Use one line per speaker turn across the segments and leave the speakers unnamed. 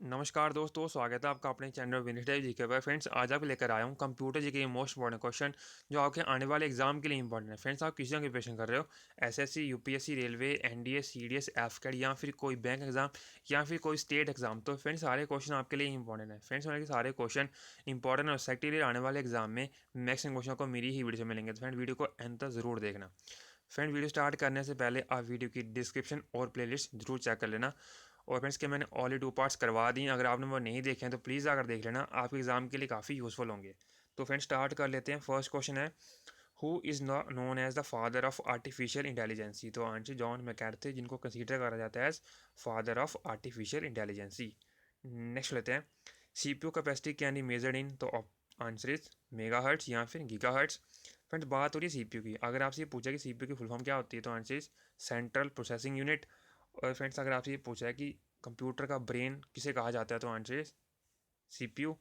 नमस्कार दोस्तों, स्वागत है आपका अपने चैनल विनिटेज जीके पर। फ्रेंड्स, आज आप लेकर आया हूँ कंप्यूटर जी के मोस्ट इंपॉर्टेंट क्वेश्चन जो आपके आने वाले एग्जाम के लिए इंपॉर्टेंट है। फ्रेंड्स, आप किसी का प्रिपरेशन कर रहे हो, SSC, UPSC, railway, NDA, CDS, AFCAT या फिर कोई बैंक एग्जाम या फिर कोई स्टेट एग्जाम, तो फ्रेंड्स सारे क्वेश्चन आपके लिए इंपॉर्टेंट है। फ्रेंड्स, मेरे सारे क्वेश्चन इंपॉर्टेंट और सेक्टर आने वाले एग्जाम में मैक्सिमम क्वेश्चन को मेरी ही वीडियो से मिलेंगे, तो फ्रेंड वीडियो को एंड तक जरूर देखना। फ्रेंड, वीडियो स्टार्ट करने से पहले आप वीडियो की डिस्क्रिप्शन और प्लेलिस्ट जरूर चेक कर लेना। और फ्रेंड्स के मैंने ऑलरेडी 2 पार्ट्स करवा दी हैं, अगर आपने वो नहीं देखे हैं तो प्लीज़ आकर देख लेना, आपके एग्जाम के लिए काफ़ी यूज़फुल होंगे। तो फ्रेंड्स स्टार्ट कर लेते हैं। फर्स्ट क्वेश्चन है, who is known as the father of artificial intelligence. तो आंसर जॉन मैकार्थी, जिनको कंसीडर करा जाता है as father of artificial intelligence. Next लेते हैं, CPU capacity can be measured in. तो आंसर इज मेगाहर्ट्ज या फिर गीगाहर्ट्ज। फ्रेंड्स, बात हो रही है सीपीयू की, अगर आपसे ये पूछा कि सीपीयू की फुल फॉर्म क्या होती है तो answer is central processing unit. और फ्रेंड्स, अगर आपसे ये पूछा है कि कंप्यूटर का ब्रेन किसे कहा जाता है तो आंसर इज सीपीयू।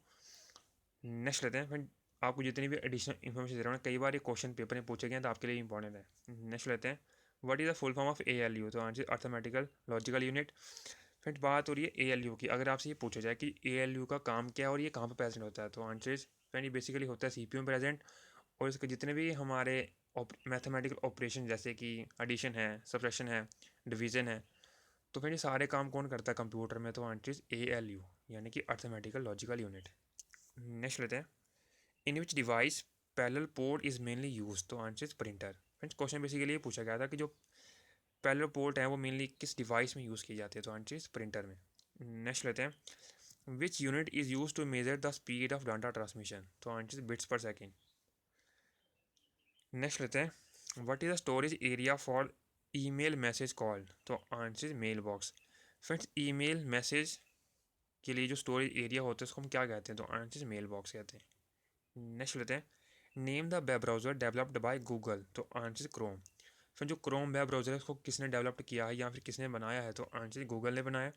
नेक्स्ट लेते हैं। फ्रेंड, आपको जितनी भी एडिशनल इन्फॉर्मेशन दे रहा हूँ, कई बार ये क्वेश्चन पेपर में पूछे गए हैं तो आपके लिए इंपॉर्टेंट है। नेक्स्ट लेते हैं, what is the full form of ALU. तो answer arithmetical logical unit. Friend, बात हो रही है एएलयू की, अगर आपसे ये पूछा जाए कि एएलयू का काम क्या है और ये कहाँ पर प्रेजेंट होता है तो आंसर इज फ्रेंड, ये बेसिकली होता है सीपीयू में प्रेजेंट। और इसके जितने भी हमारे मैथमेटिकल ऑपरेशन जैसे कि एडिशन है, सब्ट्रैक्शन है, डिवीज़न है, तो फिर ये सारे काम कौन करता है कंप्यूटर में तो आंसर इज एएलयू यानी कि अर्थमेटिकल लॉजिकल यूनिट। नेक्स्ट लेते हैं, in which device parallel port is mainly use. तो answer is printer. Friends, question basically ये पूछा गया था कि जो पैरेलल पोर्ट है वो मेनली किस डिवाइस में यूज़ की जाती है तो आंसर इज प्रिंटर में। नेक्स्ट लेते हैं, which unit is use to measure the speed of data transmission. तो answer is bits per second. Next लेते हैं, what is the storage area for email message called. तो answer is mail box. Friends, email message के लिए जो storage area होता है उसको हम क्या कहते हैं तो आंसर इज मेल बॉक्स कहते हैं। नेक्स्ट लेते हैं, name the web browser developed by Google. तो आंसर इज क्रोम। फिर जो क्रोम वेब ब्राउज़र है उसको किसने डेवलप किया है या फिर किसने बनाया है तो आंसर गूगल ने बनाया।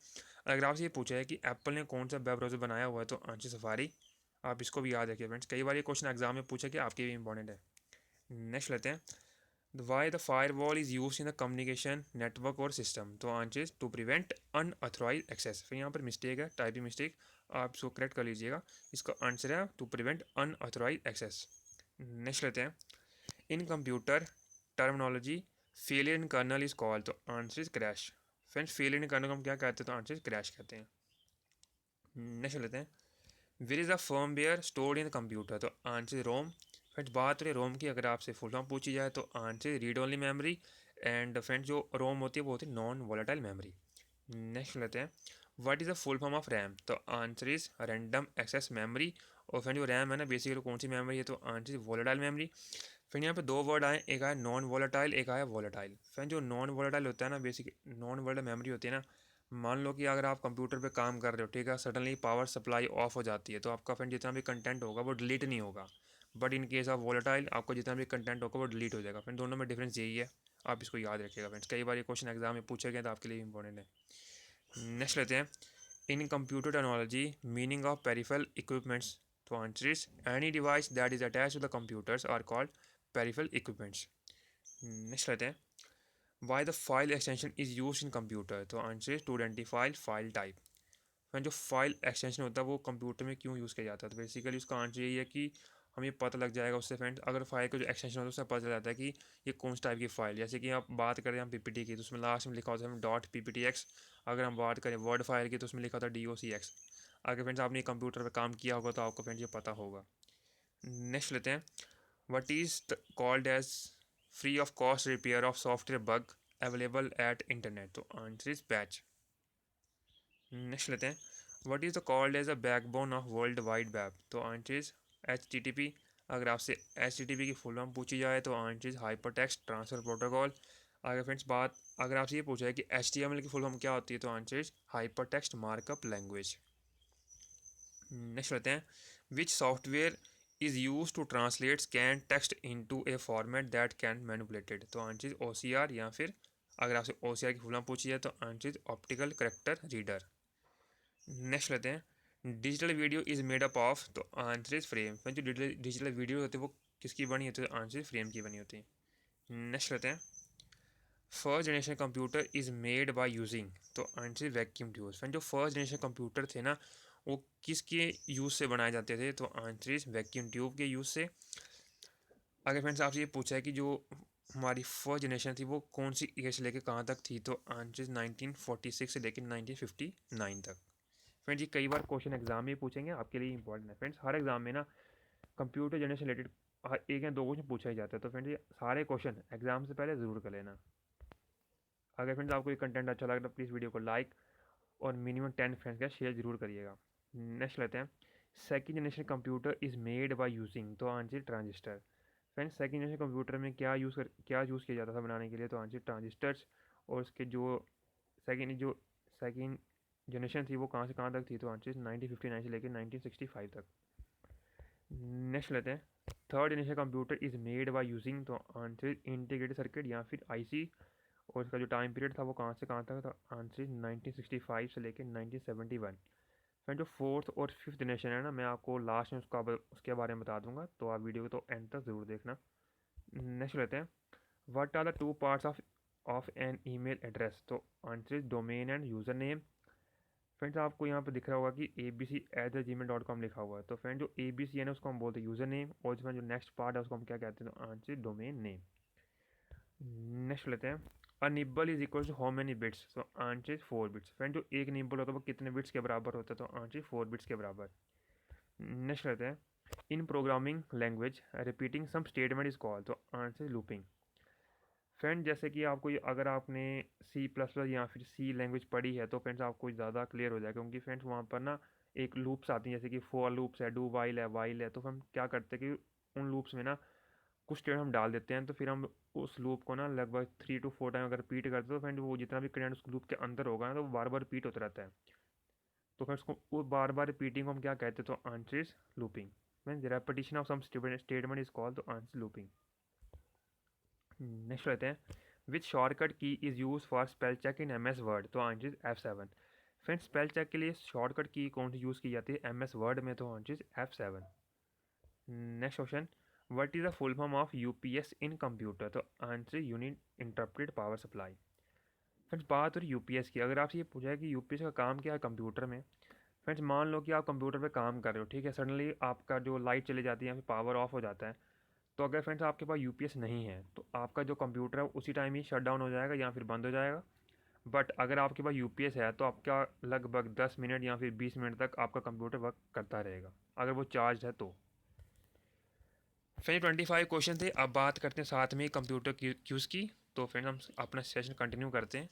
अगर आपसे ये पूछा है कि एप्पल ने कौन सा वेब ब्राउज़र बनाया हुआ है तो आंसर सफारी। आप इसको भी याद रखिए फ्रेंड्स, कई बार ये क्वेश्चन एग्जाम में पूछा कि आपके भी इंपॉर्टेंट है। नेक्स्ट लेते हैं, why the firewall is use in the communication network और सिस्टम। तो answer to prevent unauthorized access. फिर यहाँ पर मिस्टेक है, टाइपिंग मिस्टेक, आप इसको करेक्ट कर लीजिएगा। इसका आंसर है to prevent unauthorized access. Next लेते हैं, in computer terminology failure in kernel is called. तो answer is crash. Friends, failure in kernel को हम क्या कहते हैं तो आंसर इज क्रैश कहते हैं। नेक्स्ट लेते हैं, where is the firmware stored in computer. तो आंसर रोम। फ्रेंड्स, बात रही रोम की, अगर आपसे फुल फॉर्म पूछी जाए तो answer read only memory. And friends, जो रोम होती है वो होती है नॉन वोलेटाइल मेमोरी। नेक्स्ट लेते हैं, what is the full form of RAM. तो answer is random access memory. और फ्रेंड, जो रैम है ना बेसिकली कौन सी मेमोरी है तो answer is volatile memory. Friend, यहाँ पे दो वर्ड आए, एक आया नॉन वोलेटाइल, एक आया वोलेटाइल। फ्रेंड, जो नॉन वोलेटाइल होता है ना, बेसिक नॉन वोलेटाइल मेमोरी होती है ना, मान लो कि अगर आप कंप्यूटर पे काम कर रहे हो, ठीक है, सडनली पावर सप्लाई ऑफ हो जाती है तो आपका फ्रेंड जितना भी कंटेंट होगा वो डिलीट नहीं होगा। But in case of volatile आपका जितना भी कंटेंट होगा वो डिलीट हो जाएगा। फ्रेंड, दोनों में डिफरेंस यही है, आप इसको याद रखिएगा फ्रेंड्स, कई बार ये क्वेश्चन एग्जाम में पूछे गए तो आपके लिए इंपॉर्टेंट है। नेक्स्ट लेते हैं, in computer technology meaning of peripheral equipments. तो answer is any device that is attach to the computers are called peripheral equipments. Next लेते हैं, why the file extension is use in computer. तो answer is to identify file type. जो file extension होता है वो computer में क्यों use किया जाता है तो बेसिकली उसका आंसर यही है कि हमें पता लग जाएगा उससे फ्रेंड, अगर फाइल का जो एक्सटेंशन होता है उससे पता चल जाता है कि ये कौन सी टाइप की फाइल। जैसे कि आप बात करें हम पीपीटी की तो उसमें लास्ट में लिखा होता है डॉट ppt_x। अगर हम बात करें वर्ड फाइल की तो उसमें लिखा होता है docx। अगर फ्रेंड्स आपने कंप्यूटर पर काम किया होगा तो आपको फ्रेंड्स ये पता होगा। नेक्स्ट लेते हैं, what is called as free of cost repair of software bug available at internet. तो आंसर इज पैच। नेक्स्ट लेते हैं, what is the called as a backbone of world wide web. तो answer is HTTP। अगर आपसे HTTP की full form पूछी जाए तो answer is hyper text transfer protocol. अगर फ्रेंड्स बात, अगर आपसे ये पूछा है कि HTML की फुल फॉर्म क्या होती है तो answer is hypertext markup language. Next लेते हैं, which software is use to translate scan text into a format that can manipulated. तो आंसर इज OCR या फिर अगर आपसे OCR की फुल फॉर्म पूछी है तो answer is optical character reader. Next लेते हैं, digital video is made up of. तो आंसर इज फ्रेम। जो डिजिटल वीडियो होती है वो किसकी बनी होती है तो आंसर इज फ्रेम की बनी होती है। नेक्स्ट लेते हैं, first generation computer is made by using, तो आंसर वैक्यूम ट्यूब्स। फ्रेंड जो फर्स्ट जनरेशन कंप्यूटर थे ना वो किसके यूज़ से बनाए जाते थे, तो आंसर इज वैक्यूम ट्यूब के यूज़ से। अगर फ्रेंड्स आपसे ये पूछा है कि जो हमारी फर्स्ट जनरेशन थी वो कौन सी ईयर से लेकर कहाँ तक थी, तो आंसर 1946 से लेकर 1959 तक। फ्रेंड्स ये कई बार क्वेश्चन एग्जाम में पूछेंगे, आपके लिए इंपॉर्टेंट है। फ्रेंड्स हर एग्जाम में ना कंप्यूटर जनरेशन रिलेटेड एक या दो क्वेश्चन पूछा ही जाता है, तो फ्रेंड्स ये सारे क्वेश्चन एग्जाम से पहले ज़रूर कर लेना। अगर फ्रेंड्स आपको ये कंटेंट अच्छा लगा तो प्लीज़ वीडियो को लाइक और मिनिमम 10 फ्रेंड्स का शेयर जरूर करिएगा। नेक्स्ट लेते हैं, second generation computer is made by using, तो answer transistor. Friends second generation computer में क्या यूज़ किया जाता था बनाने के लिए, तो आंसर ट्रांजिस्टर्स। और उसके जो सेकेंड जनरेशन थी वो कहाँ से कहाँ तक थी, तो आंसर 1959 से लेकर 1965 तक। नेक्स्ट लेते हैं, third generation computer is made by using, तो आंसर इंटीग्रेटेड सर्किट या फिर आईसी। और इसका जो टाइम पीरियड था वो कहाँ से कहाँ तक था, आंसर 1965 से लेकर 1971। फ्रेंड जो फोर्थ और फिफ्थ जनरेशन है ना, मैं आपको लास्ट में उसके बारे में बता दूंगा, तो आप वीडियो को तो एंड तक ज़रूर देखना। नेक्स्ट लेते हैं, what are the two parts of an email address, तो answer is domain and user name. Friends आपको यहाँ पे दिख रहा होगा कि abc@gmail.com लिखा हुआ है, तो फ्रेंड जो ABC है ना उसको हम बोलते हैं यूज़र नेम, और इसमें जो नेक्स्ट पार्ट है उसको हम क्या कहते हैं, तो आंसर डोमेन नेम। नेक्स्ट लेते हैं, a nibble is equal to how many bits, तो आंसर 4 बिट्स। फ्रेंड जो एक निब्बल होता है वो कितने बिट्स के बराबर होता है, तो आंसर 4 बिट्स के बराबर। नेक्स्ट लेते हैं, in programming language repeating some statement is called, तो आंसर लूपिंग। फ्रेंड जैसे कि आपको अगर आपने C++ या फिर सी लैंग्वेज पढ़ी है तो फ्रेंड्स आपको ज़्यादा क्लियर हो जाएगा, क्योंकि फ्रेंड्स वहाँ पर ना एक लूप्स आती हैं, जैसे कि फॉर लूप्स है, डू वाइल है। तो हम क्या करते हैं कि उन लूप्स में ना कुछ स्टेट हम डाल देते हैं, तो फिर हम उस लूप को ना लगभग 3 to 4 टाइम अगर रिपीट करते हैं तो फ्रेंड वो जितना भी करंट उस लूप के अंदर होगा ना तो वो बार बार रिपीट होता रहता है। तो फिर उसको वो बार बार रिपीटिंग को हम क्या कहते हैं, तो answer is looping. Mean repetition of some statement is called, तो आंसर लूपिंग। नेक्स्ट लेते हैं, which shortcut key is use for spell check in MS word, तो answer is F7। Friend spell check के लिए शॉर्टकट की कौन सी use की जाती है MS वर्ड में, तो answer is F7। Next question, what is the full form of UPS in computer, तो answer unit interpreted power supply. Friends बात हो रही UPS की, अगर आपसे ये पूछा है कि UPS का काम क्या है कंप्यूटर में। फ्रेंड्स मान लो कि आप कंप्यूटर पे काम कर रहे हो, ठीक है, सडनली आपका जो लाइट चली जाती है या फिर पावर ऑफ हो जाता है, तो अगर फ्रेंड्स आपके पास UPS नहीं है तो आपका जो कंप्यूटर है उसी टाइम ही शट डाउन हो जाएगा या फिर बंद हो जाएगा। बट अगर आपके पास UPS है तो आपका लगभग 10 मिनट या फिर 20 मिनट तक आपका कंप्यूटर वर्क करता रहेगा, अगर वो चार्ज है तो। फ्रेंड 25 क्वेश्चन थे, अब बात करते हैं साथ में कंप्यूटर क्यूज़ की। तो फ्रेंड हम अपना सेशन कंटिन्यू करते हैं।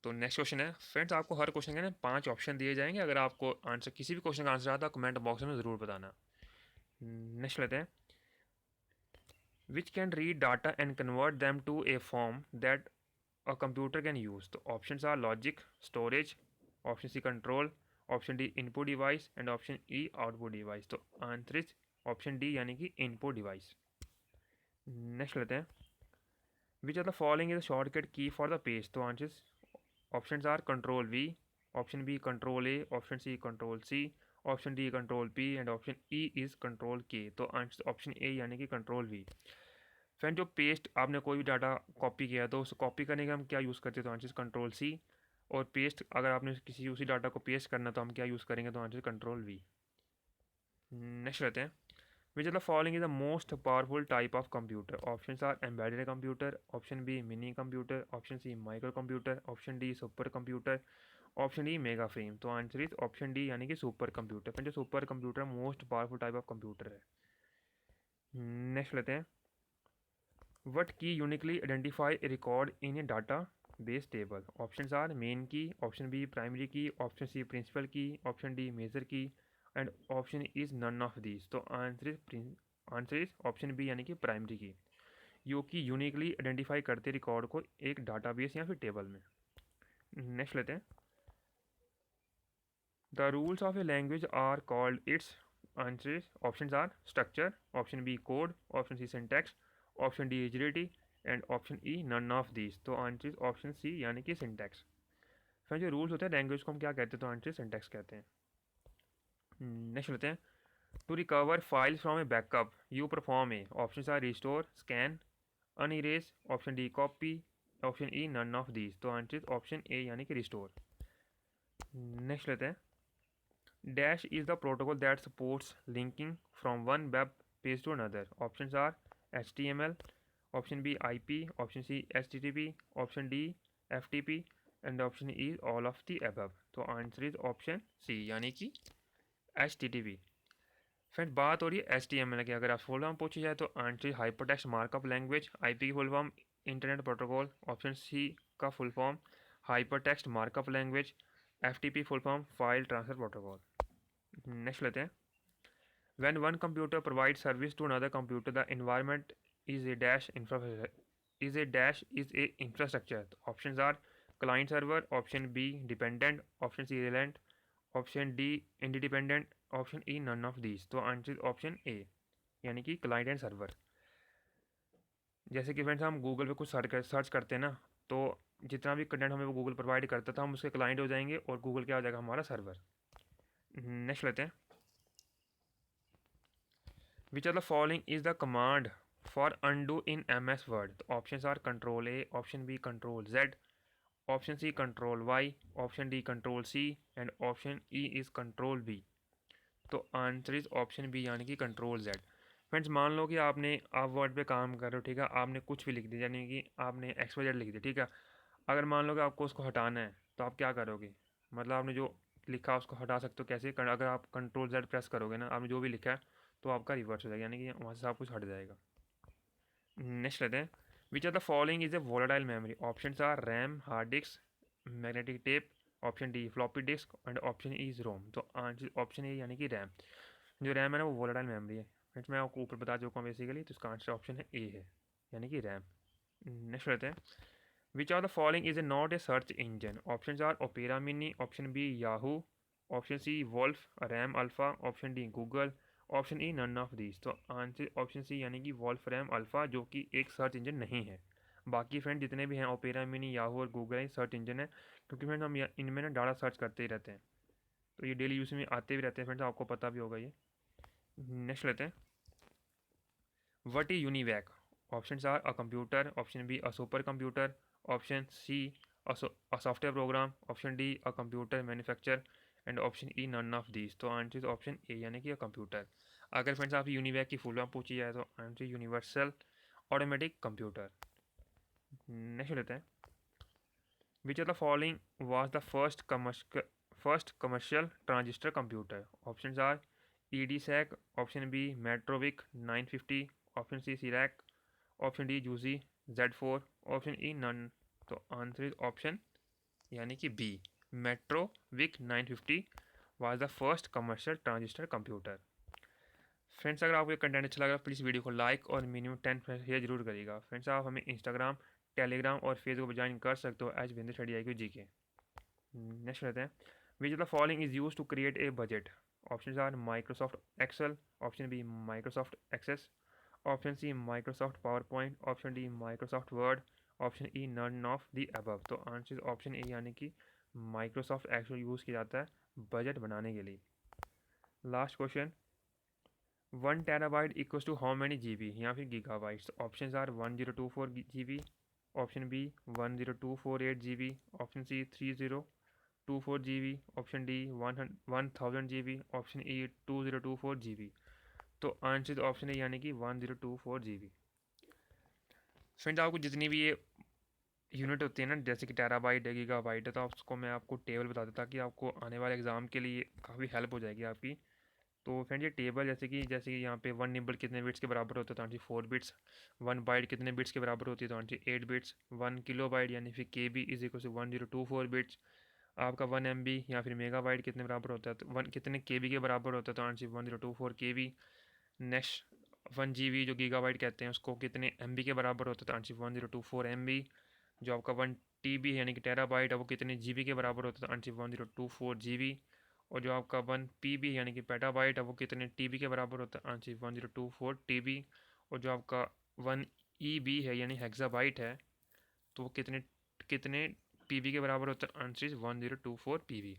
तो नेक्स्ट क्वेश्चन है, फ्रेंड्स आपको हर क्वेश्चन के ना 5 ऑप्शन दिए जाएंगे, अगर आपको आंसर किसी भी क्वेश्चन का आंसर आता है कमेंट बॉक्स में ज़रूर बताना। नेक्स्ट लेते हैं, which can read data and convert them to a form that a computer can use, तो options are logic, storage, option C control, option D input device and option E output device, तो answer is option D यानी कि input device. Next लेते हैं, which are the following is shortcut key for the page, तो answer option are control V, option B control A, option C control C, option D control P and option E is control K, तो answer option A यानी कि control V। Friend जो paste आपने कोई भी data copy किया तो उसे कॉपी करने का हम क्या यूज़ करते हैं, तो आंसर कंट्रोल C। और पेस्ट अगर आपने किसी उसी डाटा को पेस्ट करना तो हम क्या यूज़ करेंगे, तो आंसर कंट्रोल V। नेक्स्ट रहते हैं, which are the following is the most powerful type of computer, option A embedded computer, option B minicomputer, option C microcomputer, option D super computer, option E mega frame, तो answer is option D यानी कि supercomputer. Friend जो supercomputer most powerful type of computer है। Next लेते हैं, what key uniquely identify a record in a database table, options are main key, option B primary key, option C principal key, option D major key and option is none of these, तो answer is option B यानी कि primary की, जो कि uniquely identify करते record को एक database या फिर टेबल में। नेक्स्ट लेते हैं, the rules of a language are called its, answer option A structure, option B code, option C syntax, option D agility and option E none of this, तो answer option C यानी कि syntax. फिर जो rules होते हैं language को हम क्या कहते हैं, तो आंसर सिंटैक्स कहते हैं। नेक्स्ट लेते हैं, to recover files from a backup you perform a, option are restore, scan, unerase, option D copy, option E none of these, तो आंसर इज ऑप्शन ए यानी कि रिस्टोर। नेक्स्ट लेते हैं, dash is the protocol that supports linking from one web page to another. Option are HTML, option B IP, option C HTTP, option D FTP and option E all of the above. तो answer is option C यानी कि HTTP। Friend बात हो रही है HTML की, अगर आप फुल फॉर्म पूछी जाए तो answer hypertext markup language, IP की full form internet protocol, option C का full form hypertext markup language, FTP full form file transfer protocol. Next लेते हैं, when one computer provides service to another computer the environment is a dash infrastructure. Options are client server, option B dependent, option C reliant, option D independent, option E none of these. तो answer option A यानी कि client and server. जैसे कि friends हम Google पे कुछ search करते हैं ना, तो जितना भी कंटेंट हमें वो गूगल प्रोवाइड करता था हम उसके क्लाइंट हो जाएंगे और गूगल क्या हो जाएगा हमारा सर्वर। नेक्स्ट लेते हैं, which are the following is the command for undo in MS word. तो option are control A, option B control Z, option C control Y, option D control C and option E is control B। तो answer is option B यानी कि control Z। Friends मान लो कि आप word पे काम कर रहे हो, ठीक है, आपने कुछ भी लिख दिया यानी कि आपने XYZ लिख दिया, ठीक है। अगर मान लो कि आपको उसको हटाना है तो आप क्या करोगे, मतलब आपने जो लिखा उसको हटा सकते हो कैसे, अगर आप कंट्रोल Z प्रेस करोगे ना, आपने जो भी लिखा है तो आपका रिवर्स हो जाएगा यानी कि वहाँ से सब कुछ हट जाएगा। नेक्स्ट लेते हैं, which are the following is a volatile memory. Option are RAM, hard disk, magnetic tape, option D floppy disk and option E is ROM. तो आंसर ऑप्शन ए यानी कि रैम। जो रैम है ना वो वोलाटाइल मेमोरी है। Friends मैं आपको ऊपर बता चुका हूँ बेसिकली, तो इसका आंसर ऑप्शन है ए है यानी कि रैम। नेक्स्ट लेते हैं, which are the following is a not a search engine. Option A Opera Mini, option B Yahoo, option C Wolfram Alpha, option D Google, option E none of these. तो answer option C यानी कि Wolff RAM alpha, जो कि एक search engine नहीं है। बाकी friend जितने भी हैं ओपेरा मिनी, याहू और गूगल सर्च इंजन है, क्योंकि फ्रेंड हम इनमें ना डाटा सर्च करते ही रहते हैं, तो ये डेली यूज़ में आते भी रहते हैं फ्रेंड्स, आपको पता भी होगा ये। नेक्स्ट लेते हैं, what is UNIVAC. Option are a computer, option B a super computer, option C a software program, option D a computer manufacture and option E none of these. तो आंसर ऑप्शन ए यानी कि a computer. अगर friends आप UNIVAC की full form पूछी जाए तो answer universal automatic computer. Next लेते हैं, which are the following was the first commercial transistor computer. Option are EDSAC, option B Metrovick 950, option C CSIRAC, option D Zuse Z4, option E none. तो answer is option यानी कि B Metrovick 950 was the first commercial transistor computer. Friends अगर आपको ये content अच्छा लगा please video को like और मिनिमम 10% शेयर जरूर करिएगा। फ्रेंड्स आप हमें इंस्टाग्राम, टेलीग्राम और फेसबुक पर ज्वाइन कर सकते हो एज बिंदु स्टडी IQ GK। नेक्स्ट रहते हैं, which the following is use to create a budget. Option A Microsoft Excel, option B Microsoft Access, option C Microsoft PowerPoint, option D Microsoft Word, option E none of the above. तो answer option A यानी कि Microsoft Excel use किया जाता है budget बनाने के लिए। Last question, 1 TB equals to how many GB या फिर gigabytes. Option A 1024 GB, option B 10248 GB, option C 3024 GB, option D 1000 GB, option E 2024 GB। तो आंसर ऑप्शन है यानी कि 1024 GB। फ्रेंड्स आपको जितनी भी ये यूनिट होती है ना, जैसे कि टेराबाइट है, गीगाबाइट है, तो उसको मैं आपको टेबल बता देता कि आपको आने वाले एग्ज़ाम के लिए काफ़ी हेल्प हो जाएगी आपकी। तो फ्रेंड ये टेबल जैसे कि यहाँ पे 1 निबल कितने बिट्स के बराबर होता है तो आंसर 4 बिट्स, 1 बाइट कितने बिट्स के बराबर होती है तो आंसर 8 बिट्स, 1 किलोबाइट यानी फिर KB is equal to 1024 bits, आपका 1 MB या फिर मेगाबाइट कितने बराबर होता है तो कितने KB के बराबर होता है तो आंसर 1024 KB। नेक्स्ट 1 GB जो गीगाबाइट कहते हैं उसको कितने MB के बराबर होता है तो आंसर 1024 MB। जो आपका 1 TB यानी कि टेराबाइट है वो कितने GB के बराबर होता है तो आंसर 1024 GB। और जो आपका 1 PB यानी कि पेटाबाइट है वो कितने TB के बराबर होता है आंसर 1024 TB। और जो आपका 1 EB है यानी हेक्साबाइट है तो वो कितने कितने PB के बराबर होता है आंसर 1024 PB।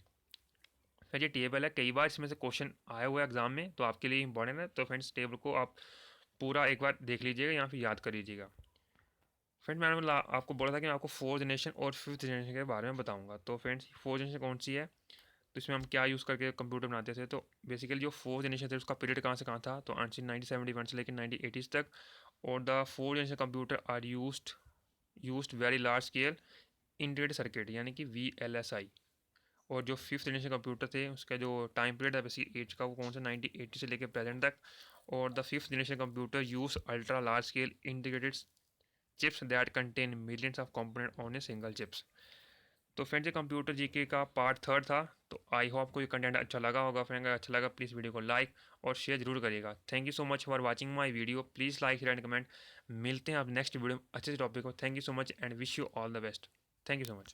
फिर ये टेबल है, कई बार इसमें से क्वेश्चन आया हुआ है एग्जाम में तो आपके लिए इंपॉर्टेंट है, तो फ्रेंड्स टेबल को आप पूरा एक बार देख लीजिएगा या फिर याद कर लीजिएगा। फ्रेंड्स मैंने आपको बोला था कि मैं आपको 4th जनरेशन और 5th जनरेशन के बारे में बताऊंगा। तो फ्रेंड्स 4th जनरेशन कौन सी है, तो इसमें हम क्या यूज़ करके कंप्यूटर बनाते थे। तो बेसिकली जो 4th जनरेशन थे उसका पीरियड कहाँ से कहाँ था, तो 1971 से लेकर 1980s तक। और the 4th generation computer are used very large scale integrated circuit यानी कि VLSI। और जो 5th जनरेशन कंप्यूटर थे उसका जो टाइम पीरियड है बेसिक एज का वो कौन सा 1980 से लेकर प्रेजेंट तक। और the 5th generation computer use ultra large scale integrated chips that contain millions of component on a single chips. तो फ्रेंड्स ये कंप्यूटर जीके का पार्ट 3rd था। तो आई होप आपको ये कंटेंट अच्छा लगा होगा। फ्रेंड अगर अच्छा लगा प्लीज़ वीडियो को लाइक और शेयर जरूर करिएगा। Thank you so much for watching my video. Please like share and comment. मिलते हैं अब नेक्स्ट वीडियो में अच्छे से टॉपिक को। Thank you so much and wish you all the best. Thank you so much.